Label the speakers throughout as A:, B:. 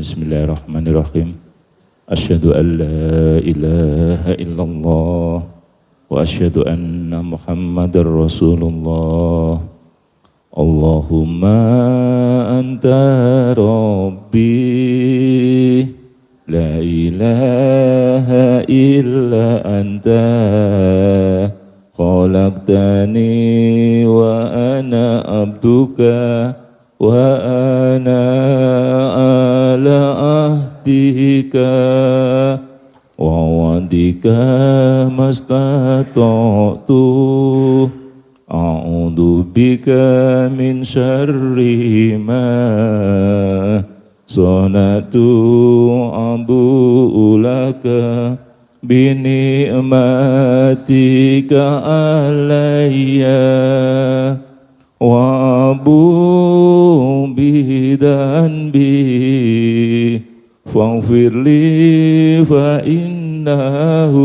A: Bismillahirrahmanirrahim. Asyhadu an la ilaha illallah wa asyhadu anna Muhammadar Rasulullah. Allahumma anta rabbi la ilaha illa anta khalaqtani wa ana abduka wa ana ala ahdika wa wadika mastata'tu a'udzu bika min syarri ma sanatu abu'u laka bi ni'matika alayya wa abu bidanbi faghfirli fa innahu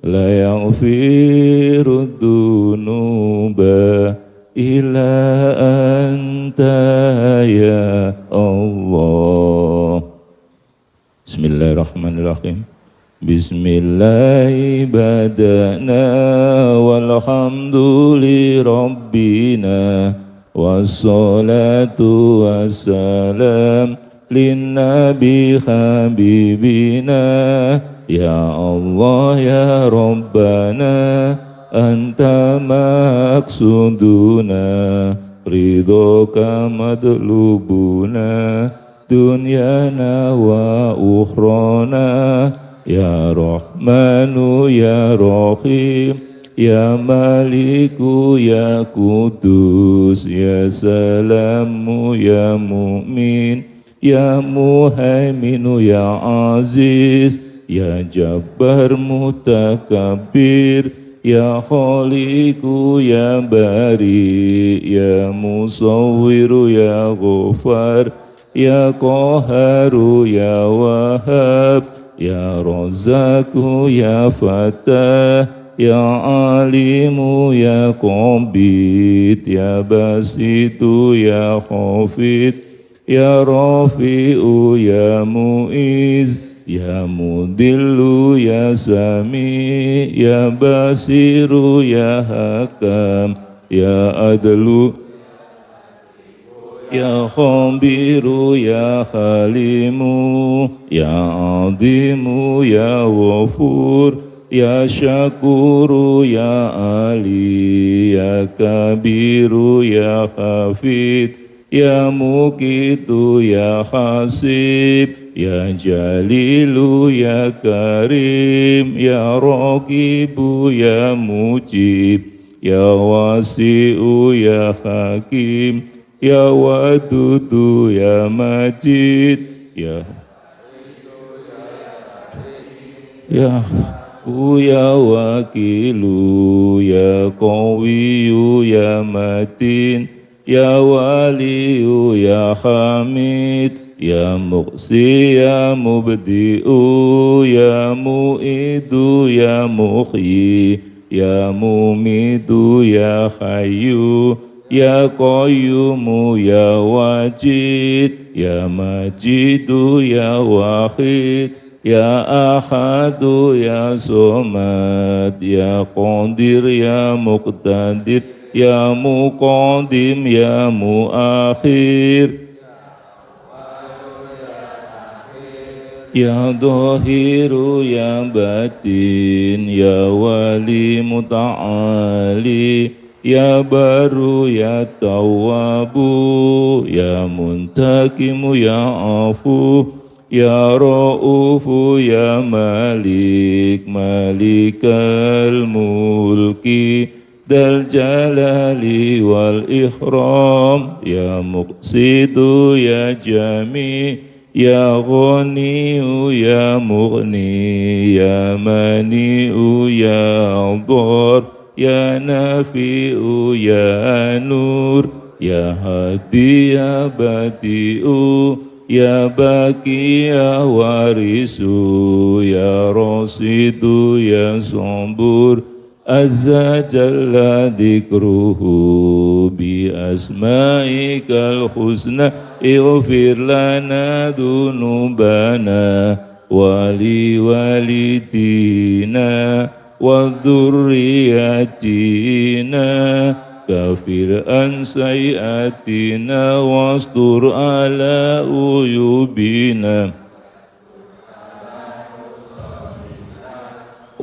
A: la yaghfiru dzunuba illa anta ya Allah. Bismillahirrahmanirrahim. Bismillahi badana walhamduli rabbina wassalatu wassalam linnabi habibina ya Allah ya Rabbana anta maksuduna ridhoka madlubuna dunyana wa ukhrana ya Rahmanu ya Rahim ya Maliku ya Kudus ya Salamu ya Mu'min ya Muhaiminu ya Aziz ya Jabbar Mutakabbir ya Khaliku ya Bari ya Musawwiru ya Ghafar ya Qaharu ya Wahhab ya Razzaku ya Fatah ya Alimu ya Qabid ya Basitu ya Khafid ya Rafi'u ya Mu'iz ya Mudillu ya Sami ya Basiru ya Hakam ya Adlu ya Khabiru ya Halimu ya Azimu ya Ghafur ya Syakuru ya Ali ya Kabiru ya Hafid ya Muqitu ya Hasib ya Jalilu ya Karim ya Raqibu ya Mujib ya Wasi'u ya Hakim ya Wadudu ya Majid ya ya Wakilu ya Qawiyu ya Matin ya Waliyu ya Hamid ya Muqsi ya Mubdi'u ya Mu'idu ya Muhyi ya Mumidu ya Hayyu ya Qayyumu ya Wajid ya Majidu ya Wahid ya Ahadu ya Somad ya Qadir ya Muqtadir ya Muqaddim ya Muakhir ya Dhahiru ya Batin ya Wali Muta'ali ya Baru ya Tawwabu ya Muntakimu ya Afu ya Ra'ufu ya Malik Malikal Mulki Dal Jalali wal Ikram ya Muqsitu ya Jami ya Ghaniyu ya Mughni ya Mani'u ya Dhar ya Nafi'u ya Nur ya Hadi ya Badi'u ya Baki ya Warisu ya Rasidu ya Sabur عز جل ذكره بأسمائك الحسنى اغفر لنا ذنوبنا ولوالدينا وذرياتنا كفر عن سيئاتنا واستر على عيوبنا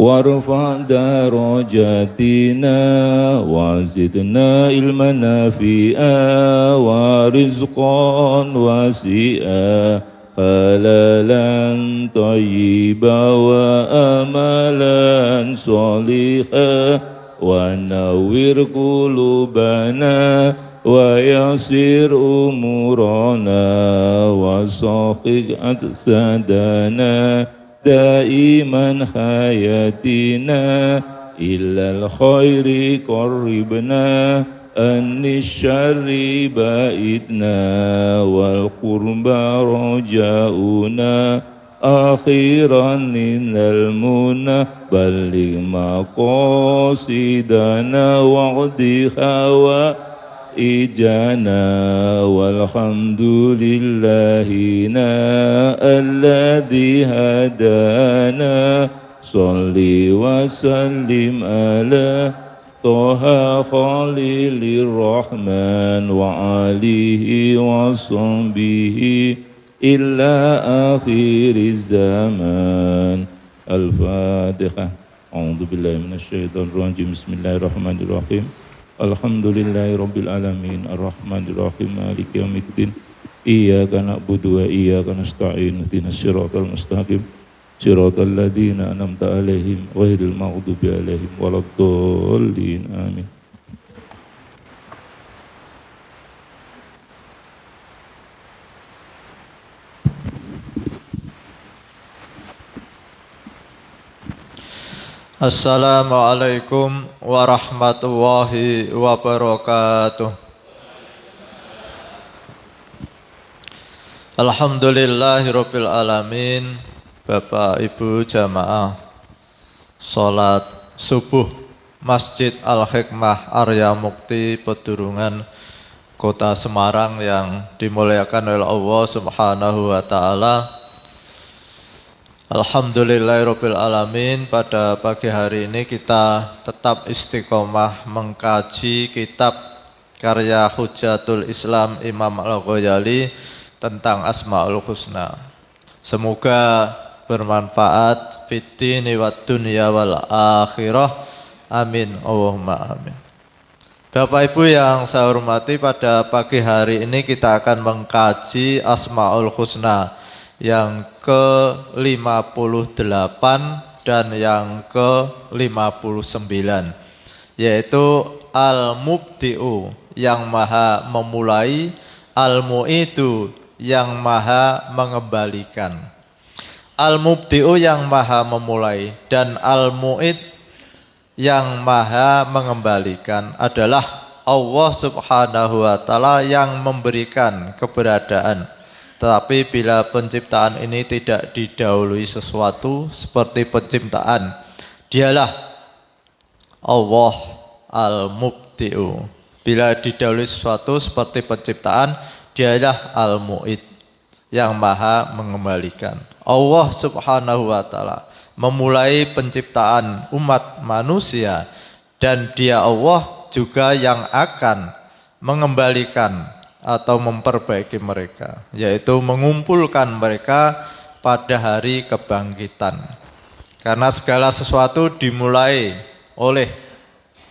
A: وارفع درجاتنا وزدنا علما نافعا ورزقا واسعا حلالا طيبا واملا صالحا ونور قلوبنا ويسر امورنا وصحح اجسادنا دائما حياتنا إلى الخير قربنا أن الشر بعدنا والقرب رجاؤنا أخيرا إن المنى بلغ مقاصدنا واقض حوائجنا والحمد لله الذي هدانا صل وسلم على طه خليل الرحمن وآله وصحبه إلى آخر الزمان. الفاتحة. أعوذ بالله من الشيطان الرجيم. بسم الله الرحمن الرحيم. Alhamdulillahi Rabbil Alamin Ar-Rahmanir Rahim Maliki Yawmiddin Iyyaka na'budu wa iyyaka nasta'in ihdinas siratal mustaqim siratal ladzina an'amta 'alaihim ghairil maghdubi 'alaihim waladdallin amin.
B: Assalamualaikum warahmatullahi wabarakatuh. Alhamdulillahirabbil alamin. Bapak Ibu jamaah salat subuh Masjid Al-Hikmah Arya Mukti Pedurungan Kota Semarang yang dimuliakan oleh Allah Subhanahu wa taala. Alhamdulillahirabbil alamin. Pada pagi hari ini kita tetap istiqomah mengkaji kitab karya Hujatul Islam Imam Al-Ghazali tentang Asmaul Husna. Semoga bermanfaat fiddini wad dunya wal akhirah. Amin. Allahumma amin. Bapak Ibu yang saya hormati, pada pagi hari ini kita akan mengkaji Asmaul Husna yang ke-58 dan yang ke-59, yaitu Al-Mubdi'u yang maha memulai, Al-Mu'idu yang maha mengembalikan. Al-Mubdi'u yang maha memulai dan Al-Mu'id yang maha mengembalikan adalah Allah Subhanahu wa ta'ala yang memberikan keberadaan. Tetapi bila penciptaan ini tidak didahului sesuatu seperti penciptaan, dialah Allah Al-Mubdi'u. Bila didahului sesuatu seperti penciptaan, dialah Al-Mu'id yang maha mengembalikan. Allah Subhanahu wa ta'ala memulai penciptaan umat manusia, dan Dia Allah juga yang akan mengembalikan atau memperbaiki mereka, yaitu mengumpulkan mereka pada hari kebangkitan. Karena segala sesuatu dimulai oleh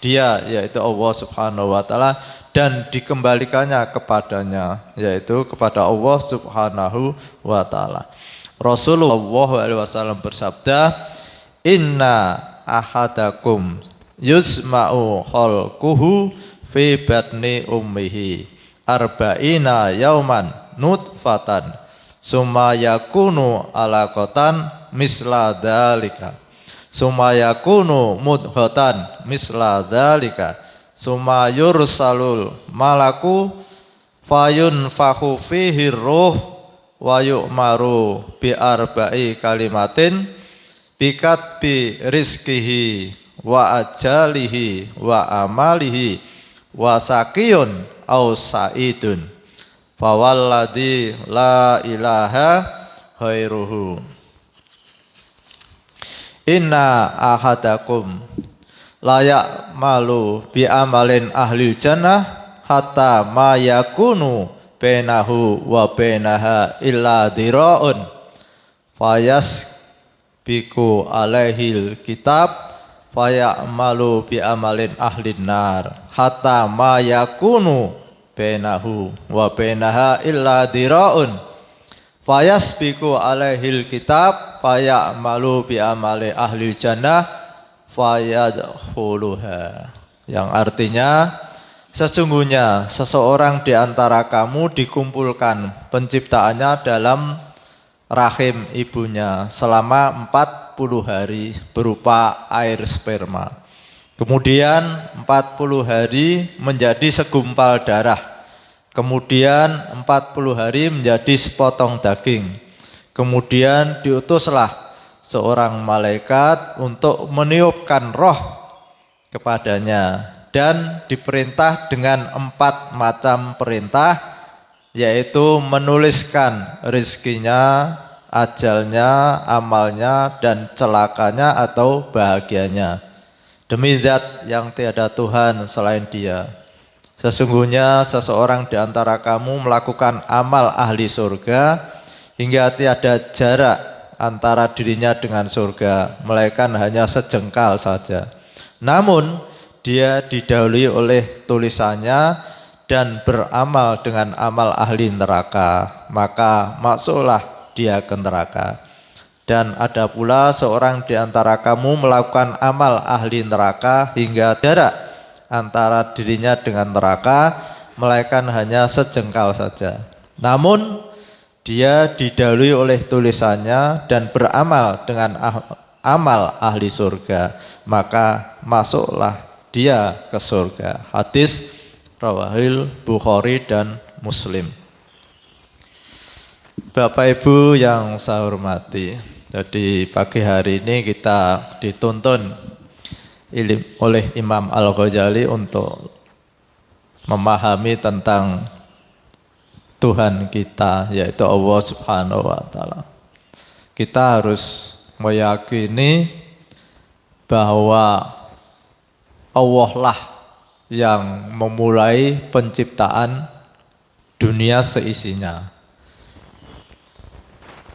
B: Dia, yaitu Allah Subhanahu wa ta'ala, dan dikembalikannya kepadanya, yaitu kepada Allah Subhanahu wa ta'ala. Rasulullah SAW bersabda, "Inna ahadakum yusma'u khalquhu fi batni ummihi arba'ina yauman nutfatan summa yakunu alaqatan misla dzalika summa yakunu mudghatan misla dzalika summa yursalul malaku fayunfakhu fihi ruh wa yu'maru bi arba'i kalimatin bikatbi rizkihi wa ajalihi wa amalihi wa sakiyun au saidun fawalladhi la ilaha khairuhu. Inna ahadakum layak malu bi amalin ahlil jannah hatta ma yakunu bainahu wa bainaha illa dhira'un fayas biku alaihil kitab fayamalu bi amalin ahlin nar hatta ma yakunu bainahu wa bainaha illa dhira'un fayasbiqu alaihil kitab fayamalu bi amali ahlil jannah fayadkhuluha. Yang artinya sesungguhnya seseorang di antara kamu dikumpulkan penciptaannya dalam rahim ibunya selama 40 hari berupa air sperma. Kemudian 40 hari menjadi segumpal darah. Kemudian 40 hari menjadi sepotong daging. Kemudian diutuslah seorang malaikat untuk meniupkan roh kepadanya dan diperintah dengan 4 macam perintah, yaitu menuliskan rizkinya, ajalnya, amalnya, dan celakanya atau bahagianya. Demi zat yang tiada Tuhan selain Dia, sesungguhnya seseorang di antara kamu melakukan amal ahli surga hingga tiada jarak antara dirinya dengan surga, melainkan hanya sejengkal saja. Namun dia didahului oleh tulisannya dan beramal dengan amal ahli neraka, maka masuklah dia ke neraka. Dan ada pula seorang di antara kamu melakukan amal ahli neraka hingga jarak antara dirinya dengan neraka, melainkan hanya sejengkal saja. Namun dia didahului oleh tulisannya dan beramal dengan amal ahli surga, maka masuklah dia ke surga. Hadis rawahil Bukhari dan Muslim. Bapak Ibu yang saya hormati, jadi pagi hari ini kita dituntun oleh Imam Al-Ghazali untuk memahami tentang Tuhan kita, yaitu Allah Subhanahu wa Ta'ala. Kita harus meyakini bahwa Allah lah yang memulai penciptaan dunia seisinya,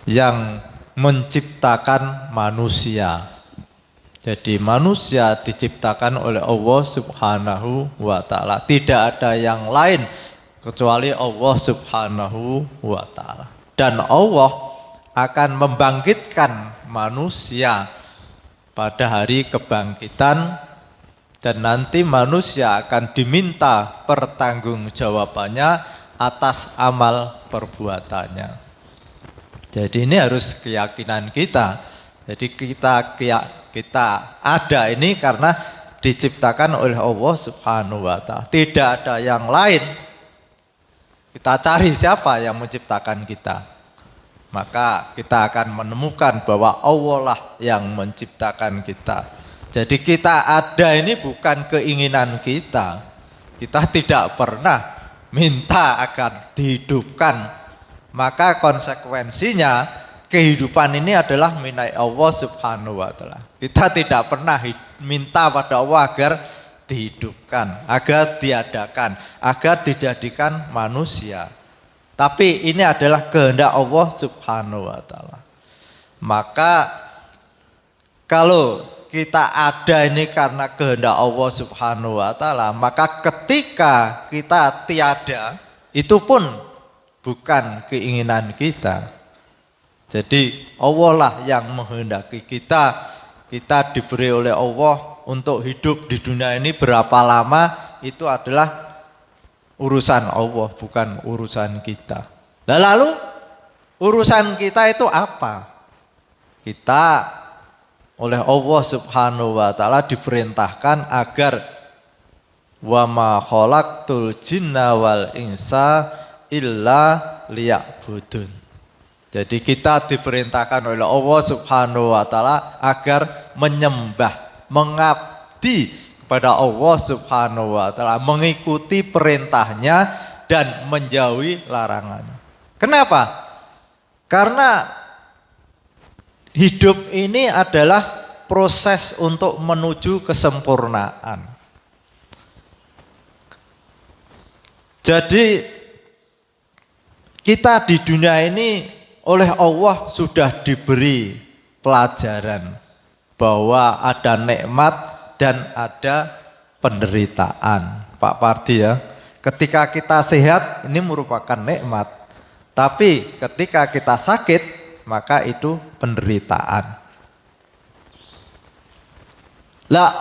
B: yang menciptakan manusia. Jadi manusia diciptakan oleh Allah Subhanahu wa Ta'ala. Tidak ada yang lain kecuali Allah Subhanahu wa Ta'ala. Dan Allah akan membangkitkan manusia pada hari kebangkitan, dan nanti manusia akan diminta pertanggungjawabannya atas amal perbuatannya. Jadi ini harus keyakinan kita. Jadi kita ada ini karena diciptakan oleh Allah Subhanahu wa Ta'ala. Tidak ada yang lain. Kita cari siapa yang menciptakan kita, maka kita akan menemukan bahwa Allah lah yang menciptakan kita. Jadi kita ada ini bukan keinginan kita. Kita tidak pernah minta agar dihidupkan. Maka konsekuensinya kehidupan ini adalah milik Allah Subhanahu wa Ta'ala. Kita tidak pernah minta pada Allah agar dihidupkan, agar diadakan, agar dijadikan manusia. Tapi ini adalah kehendak Allah Subhanahu wa Ta'ala. Maka kalau kita ada ini karena kehendak Allah Subhanahu wa Ta'ala, maka ketika kita tiada, itu pun bukan keinginan kita. Jadi Allah lah yang menghendaki kita diberi oleh Allah untuk hidup di dunia ini berapa lama, itu adalah urusan Allah, bukan urusan kita. Nah, lalu urusan kita itu apa? Kita oleh Allah Subhanahu wa Ta'ala diperintahkan agar wa ma khalaqtul jinna wal insa illa liya'budun. Jadi kita diperintahkan oleh Allah Subhanahu wa Ta'ala agar menyembah, abdi kepada Allah Subhanahu wa taala, mengikuti perintahnya dan menjauhi larangannya. Kenapa? Karena hidup ini adalah proses untuk menuju kesempurnaan. Jadi kita di dunia ini oleh Allah sudah diberi pelajaran bahwa ada nikmat dan ada penderitaan. Pak Pardi ya, ketika kita sehat ini merupakan nikmat, tapi ketika kita sakit maka itu penderitaan. Lah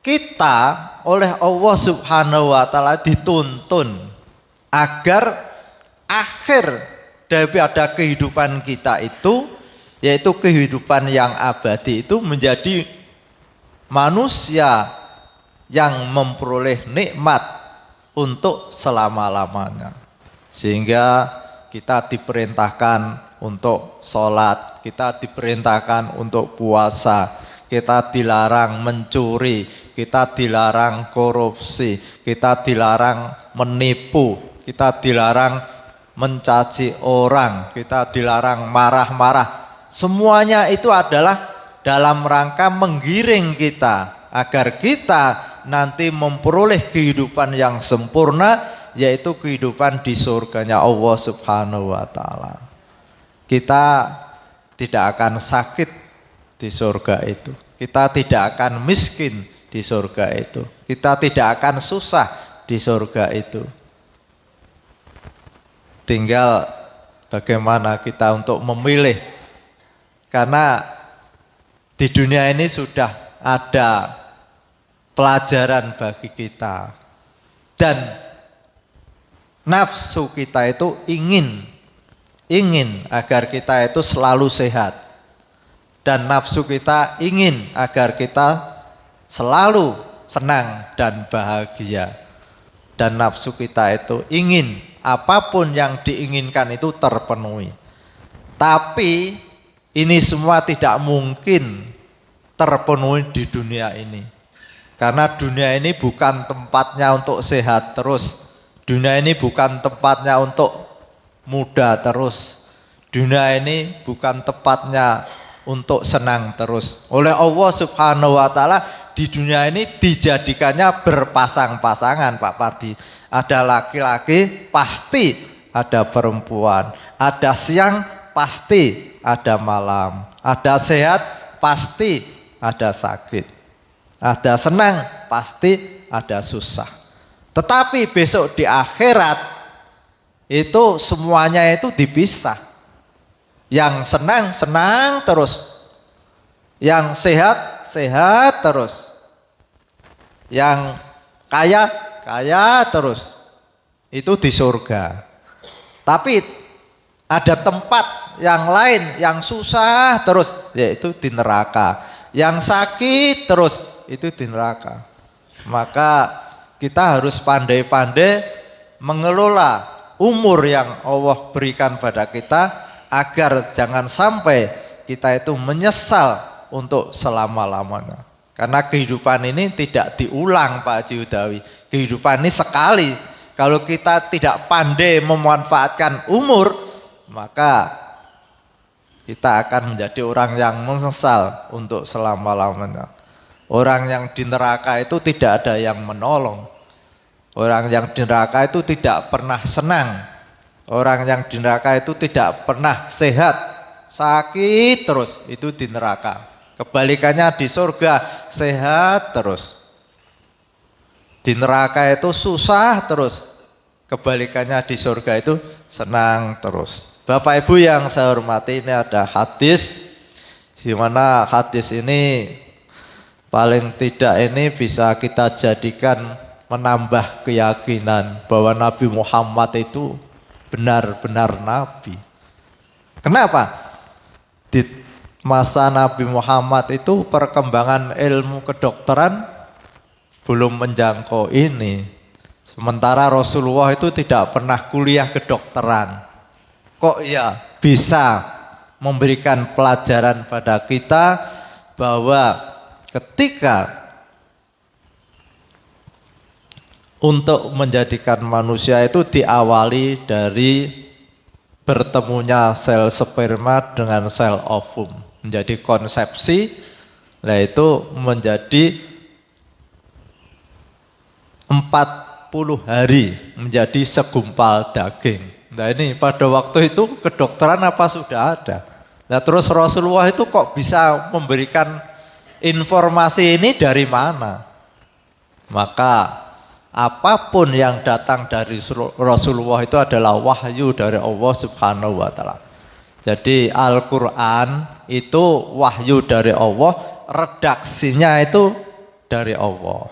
B: kita oleh Allah Subhanahu wa taala dituntun agar akhir daripada kehidupan kita itu, yaitu kehidupan yang abadi, itu menjadi manusia yang memperoleh nikmat untuk selama-lamanya. Sehingga kita diperintahkan untuk sholat, kita diperintahkan untuk puasa, kita dilarang mencuri, kita dilarang korupsi, kita dilarang menipu, kita dilarang mencaci orang, kita dilarang marah-marah. Semuanya itu adalah dalam rangka menggiring kita agar kita nanti memperoleh kehidupan yang sempurna, yaitu kehidupan di surganya Allah Subhanahu wa taala. Kita tidak akan sakit di surga itu. Kita tidak akan miskin di surga itu. Kita tidak akan susah di surga itu. Tinggal bagaimana kita untuk memilih. Karena di dunia ini sudah ada pelajaran bagi kita. Dan nafsu kita itu ingin agar kita itu selalu sehat. Dan nafsu kita ingin agar kita selalu senang dan bahagia. Dan nafsu kita itu ingin apapun yang diinginkan itu terpenuhi. Tapi ini semua tidak mungkin terpenuhi di dunia ini. Karena dunia ini bukan tempatnya untuk sehat terus. Dunia ini bukan tempatnya untuk muda terus. Dunia ini bukan tempatnya untuk senang terus. Oleh Allah Subhanahu wa taala di dunia ini dijadikannya berpasang-pasangan, Pak Pardi. Ada laki-laki, pasti ada perempuan. Ada siang, pasti ada malam. Ada sehat, pasti ada sakit. Ada senang, pasti ada susah. Tetapi besok di akhirat itu semuanya itu dipisah. Yang senang, senang terus. Yang sehat, sehat terus. Yang kaya, kaya terus. Itu di surga. Tapi ada tempat yang lain yang susah terus, yaitu di neraka. Yang sakit terus, itu di neraka. Maka kita harus pandai-pandai mengelola umur yang Allah berikan pada kita, agar jangan sampai kita itu menyesal untuk selama-lamanya. Karena kehidupan ini tidak diulang, Pak Haji Hudawi. Kehidupan ini sekali. Kalau kita tidak pandai memanfaatkan umur, maka kita akan menjadi orang yang menyesal untuk selama-lamanya. Orang yang di neraka itu tidak ada yang menolong. Orang yang di neraka itu tidak pernah senang. Orang yang di neraka itu tidak pernah sehat, sakit terus, itu di neraka. Kebalikannya di surga, sehat terus. Di neraka itu susah terus, kebalikannya di surga itu senang terus. Bapak Ibu yang saya hormati, ini ada hadis, di mana hadis ini paling tidak ini bisa kita jadikan menambah keyakinan bahwa Nabi Muhammad itu benar-benar Nabi. Kenapa? Di masa Nabi Muhammad itu perkembangan ilmu kedokteran belum menjangkau ini. Sementara Rasulullah itu tidak pernah kuliah kedokteran. Kok ya bisa memberikan pelajaran pada kita bahwa ketika untuk menjadikan manusia itu diawali dari bertemunya sel sperma dengan sel ovum. Menjadi konsepsi, yaitu menjadi 40 hari menjadi segumpal daging. Nah ini pada waktu itu kedokteran apa sudah ada. Nah terus Rasulullah itu kok bisa memberikan informasi ini dari mana? Maka apapun yang datang dari Rasulullah itu adalah wahyu dari Allah Subhanahu wa taala. Jadi Al-Qur'an itu wahyu dari Allah, redaksinya itu dari Allah.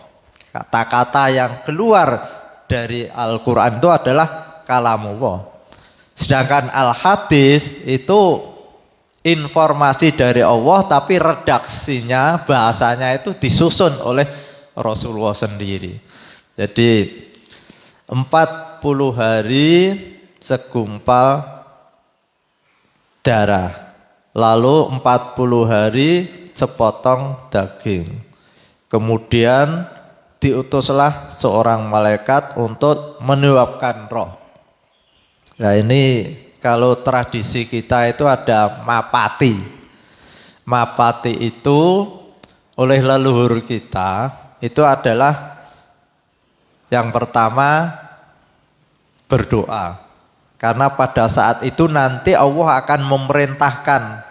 B: Kata-kata yang keluar dari Al-Qur'an itu adalah kalamullah. Sedangkan Al-Hadis itu informasi dari Allah tapi redaksinya, bahasanya itu disusun oleh Rasulullah sendiri. Jadi 40 hari segumpal darah, lalu 40 hari sepotong daging. Kemudian diutuslah seorang malaikat untuk meniupkan roh. Nah ini kalau tradisi kita itu ada mapati. Mapati itu oleh leluhur kita itu adalah yang pertama berdoa. Karena pada saat itu nanti Allah akan memerintahkan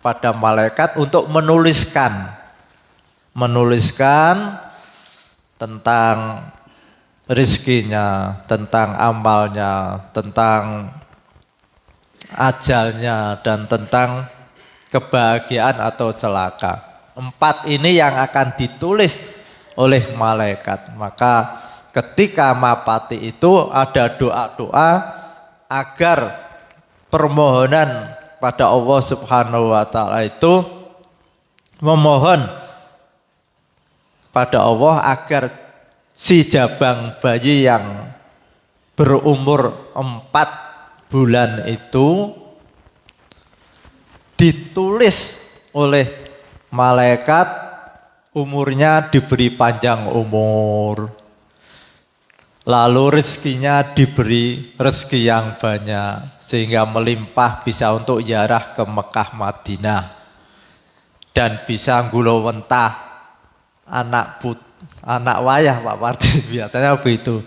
B: pada malaikat untuk menuliskan tentang rizkinya, tentang amalnya, tentang ajalnya, dan tentang kebahagiaan atau celaka. 4 ini yang akan ditulis oleh malaikat. Maka ketika mapati itu ada doa-doa agar permohonan pada Allah Subhanahu wa taala itu memohon pada Allah agar si jabang bayi yang berumur 4 bulan itu ditulis oleh malaikat, umurnya diberi panjang umur, lalu rezekinya diberi rezeki yang banyak sehingga melimpah, bisa untuk ziarah ke Mekah Madinah dan bisa ngulowentah anak wayah Pak Parti biasanya begitu.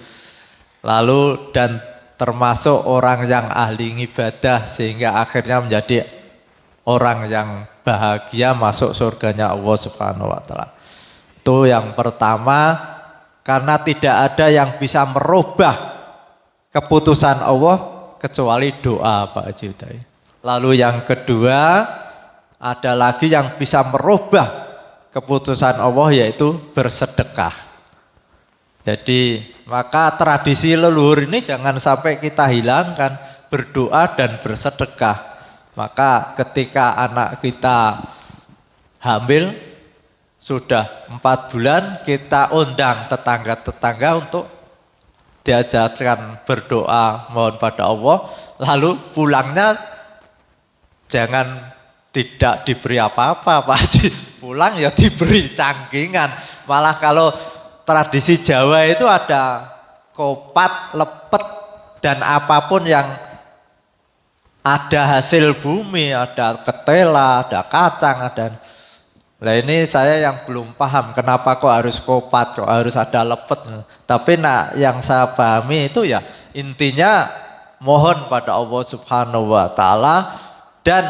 B: Lalu dan termasuk orang yang ahli ibadah sehingga akhirnya menjadi orang yang bahagia masuk surganya Allah Subhanahu wa taala. Itu yang pertama, karena tidak ada yang bisa merubah keputusan Allah kecuali doa Pak Haji Udai. Lalu yang kedua, ada lagi yang bisa merubah keputusan Allah yaitu bersedekah. Jadi maka tradisi leluhur ini jangan sampai kita hilangkan, berdoa dan bersedekah. Maka ketika anak kita hamil sudah 4 bulan, kita undang tetangga-tetangga untuk diajarkan berdoa mohon pada Allah. Lalu pulangnya jangan tidak diberi apa-apa Pak Haji, pulang ya diberi cangkingan. Malah kalau tradisi Jawa itu ada kopat, lepet, dan apapun yang ada hasil bumi, ada ketela, ada kacang, ada. Nah ini saya yang belum paham kenapa kok harus kopat, kok harus ada lepet. Tapi yang saya pahami itu ya intinya mohon pada Allah Subhanahu wa taala dan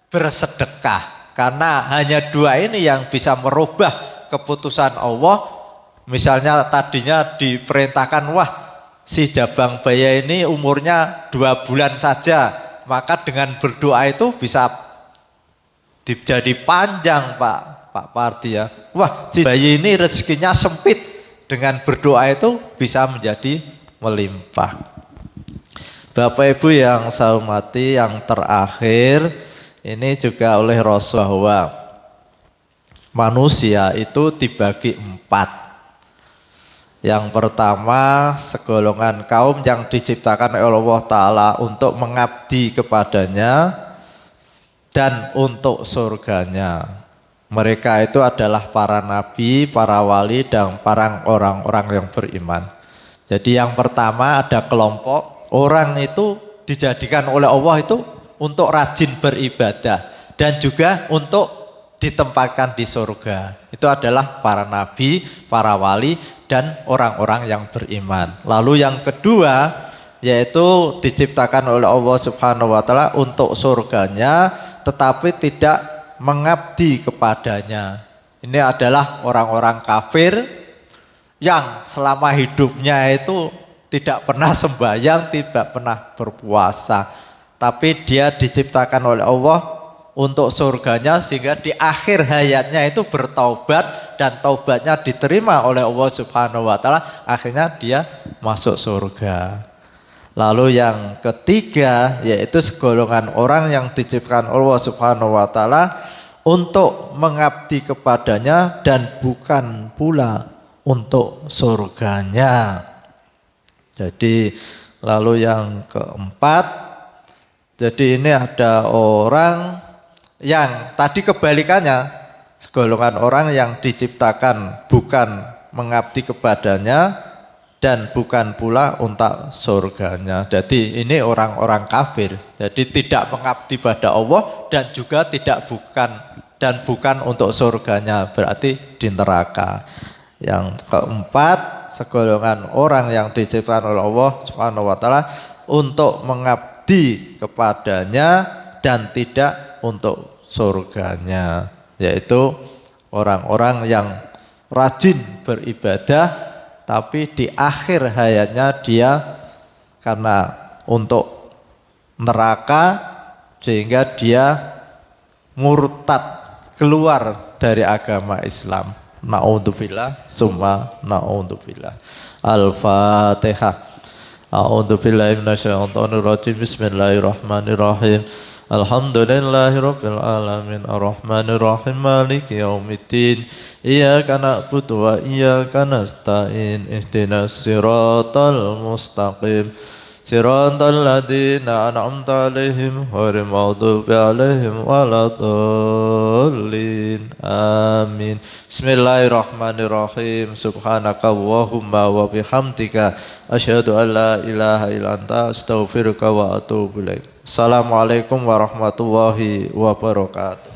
B: bersedekah. Karena hanya 2 ini yang bisa merubah keputusan Allah. Misalnya tadinya diperintahkan, wah si jabang bayi ini umurnya 2 bulan saja. Maka dengan berdoa itu bisa jadi panjang Pak Parti ya. Wah si bayi ini rezekinya sempit, dengan berdoa itu bisa menjadi melimpah. Bapak Ibu yang saya hormati, yang terakhir ini juga oleh Rasul bahwa manusia itu dibagi 4. Yang pertama, segolongan kaum yang diciptakan oleh Allah Ta'ala untuk mengabdi kepadanya dan untuk surganya. Mereka itu adalah para nabi, para wali, dan para orang-orang yang beriman. Jadi yang pertama ada kelompok orang itu dijadikan oleh Allah itu untuk rajin beribadah dan juga untuk ditempatkan di surga. Itu adalah para nabi, para wali, dan orang-orang yang beriman. Lalu yang kedua yaitu diciptakan oleh Allah Subhanahu wa taala untuk surganya tetapi tidak mengabdi kepadanya. Ini adalah orang-orang kafir yang selama hidupnya itu tidak pernah sembahyang, tidak pernah berpuasa. Tapi dia diciptakan oleh Allah untuk surganya sehingga di akhir hayatnya itu bertaubat dan taubatnya diterima oleh Allah Subhanahu wa taala, akhirnya dia masuk surga. Lalu yang ketiga yaitu segolongan orang yang diciptakan Allah Subhanahu wa taala untuk mengabdi kepadanya dan bukan pula untuk surganya. Jadi lalu yang keempat, jadi ini ada orang yang tadi kebalikannya, segolongan orang yang diciptakan bukan mengabdi kepadanya dan bukan pula untuk surganya. Jadi ini orang-orang kafir. Jadi tidak mengabdi pada Allah dan juga bukan untuk surganya, berarti di neraka. Yang keempat, segolongan orang yang diciptakan oleh Allah Subhanahu wa taala untuk mengabdi kepadanya dan tidak untuk surganya, yaitu orang-orang yang rajin beribadah tapi di akhir hayatnya dia karena untuk neraka sehingga dia murtad, keluar dari agama Islam. Na'udzubillah summa na'udzubillah. Al-Fatihah. A'udzubillahi minasyaitonir rajim. Bismillahirrahmanirrahim. Alhamdulillahirabbil alamin arrahmanir rahim maliki yaumiddin. Iyyaka na'budu wa iyyaka nasta'in. Ihdinas siratal mustaqim. Siratal ladzina an'amta 'alaihim ghairil maghdubi 'alaihim waladdallin. Amin. Bismillahirrahmanirrahim. Subhanaka Allahumma wa bihamdika asyhadu an la ilaha illa anta astaghfiruka wa atubu ilaik. Assalamualaikum warahmatullahi wabarakatuh.